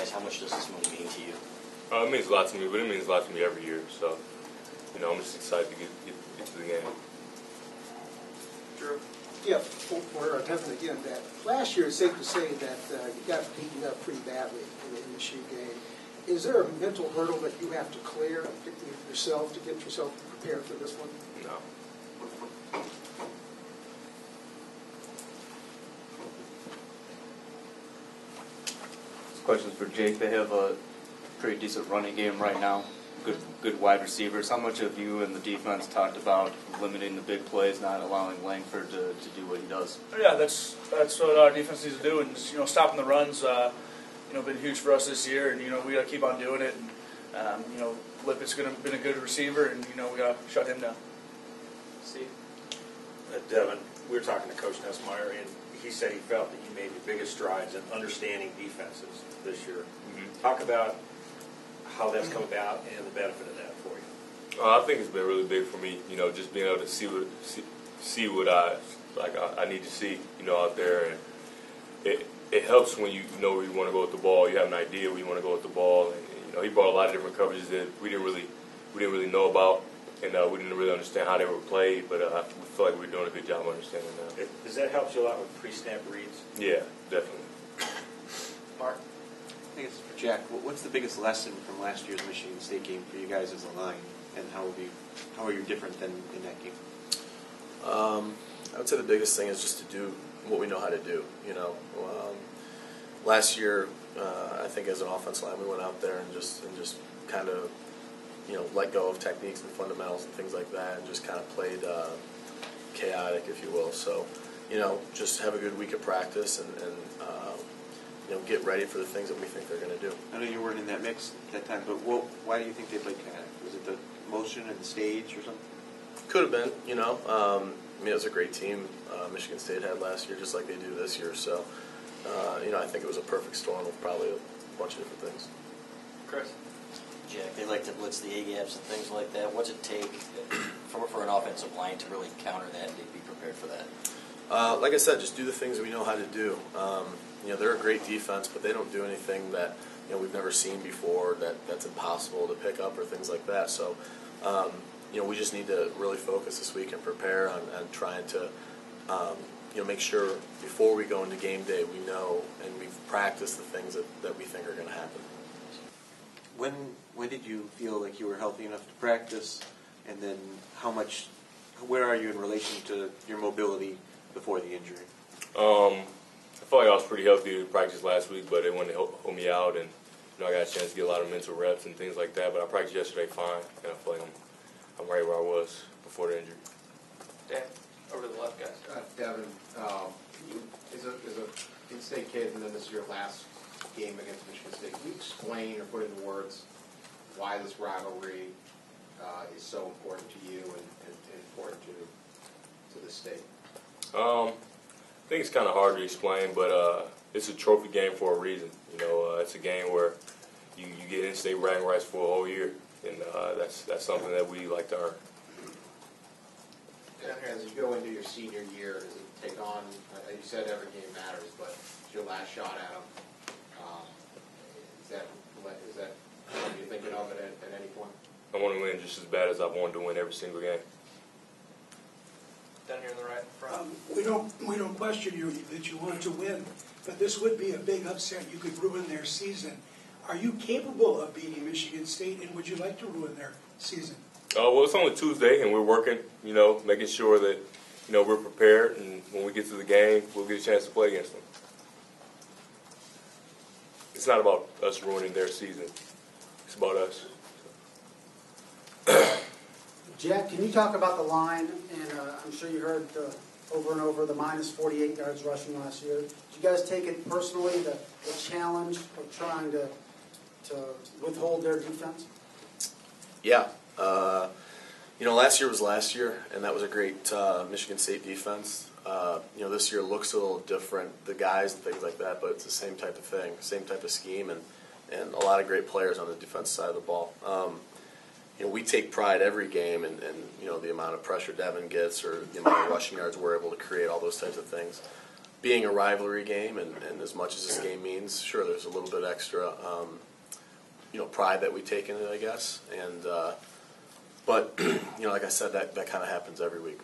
guys, how much does this movie mean to you? It means a lot to me, but it means a lot to me every year. So, I'm just excited to get to the game. Drew? Yeah, for Devin again, that last year it's safe to say that you got beaten up pretty badly in the MSU game. Is there a mental hurdle that you have to clear yourself to get yourself prepared for this one? No. This question's for Jake. They have a pretty decent running game right now. Good wide receivers. How much have you and the defense talked about limiting the big plays, not allowing Langford to do what he does? Yeah, that's what our defense needs to do, and just, stopping the runs. Been huge for us this year, and we got to keep on doing it. And Lippett's been a good receiver, and we got to shut him down. Steve, Devin, we were talking to Coach Nussmeier, and he said he felt that you made your biggest strides in understanding defenses this year. Mm-hmm. Talk about how that's come about and the benefit of that for you. I think it's been really big for me. Just being able to see what I need to see. Out there, and it helps when you know where you want to go with the ball. You have an idea where you want to go with the ball. And, he brought a lot of different coverages that we didn't really know about, and we didn't really understand how they were played. But we feel like we're doing a good job understanding that. Does that help you a lot with pre-snap reads? Yeah, definitely. Mark? I think it's for Jack. What's the biggest lesson from last year's Michigan State game for you guys as a line, and how are you different than in that game? I would say the biggest thing is just to do what we know how to do. Last year, I think as an offensive line, we went out there and just kind of let go of techniques and fundamentals and things like that, and just kind of played chaotic, if you will. So, just have a good week of practice and get ready for the things that we think they're going to do. I know you weren't in that mix at that time, but why do you think they played chaotic? Was it the motion and the stage or something? Could have been, it was a great team Michigan State had last year, just like they do this year. So, I think it was a perfect storm of probably a bunch of different things. Chris? Jack, they like to blitz the A-gaps and things like that. What's it take for an offensive line to really counter that and to be prepared for that? Like I said, just do the things we know how to do. They're a great defense, but they don't do anything that we've never seen before that's impossible to pick up or things like that. So, we just need to really focus this week and prepare on trying to make sure before we go into game day we know and we've practiced the things that we think are going to happen. When did you feel like you were healthy enough to practice, and then where are you in relation to your mobility before the injury? I felt like I was pretty healthy to practice last week, but they wanted to hold me out, and I got a chance to get a lot of mental reps and things like that. But I practiced yesterday fine, and I feel like I'm right where I was before the injury. Dan, over to the left, guys. Devin, is a in-state kid, and then this is your last game against Michigan State. Can you explain or put into words why this rivalry is so important to you and important to the state? I think it's kind of hard to explain, but it's a trophy game for a reason. It's a game where you get in-state bragging rights for a whole year, and that's something that we like to earn. As you go into your senior year, does it take on? You said every game matters, but it's your last shot at them. Is that what you're thinking of it at any point? I want to win just as bad as I've wanted to win every single game. Down here in the right in front. We don't question you that you wanted to win, but this would be a big upset. You could ruin their season. Are you capable of beating Michigan State, and would you like to ruin their season? Well, it's only Tuesday, and we're working, making sure that, we're prepared, and when we get to the game, we'll get a chance to play against them. It's not about us ruining their season. It's about us. Jack, can you talk about the line? And I'm sure you heard over and over the minus 48 yards rushing last year. Did you guys take it personally, the challenge of trying to withhold their defense? Yeah. Last year was last year, and that was a great Michigan State defense. This year looks a little different, the guys and things like that, but it's the same type of thing, same type of scheme, and a lot of great players on the defense side of the ball. We take pride every game in the amount of pressure Devin gets or the amount of rushing yards we're able to create, all those types of things. being a rivalry game, and as much as this game means, sure, there's a little bit extra, pride that we take in it, I guess. And but like I said, that kind of happens every week.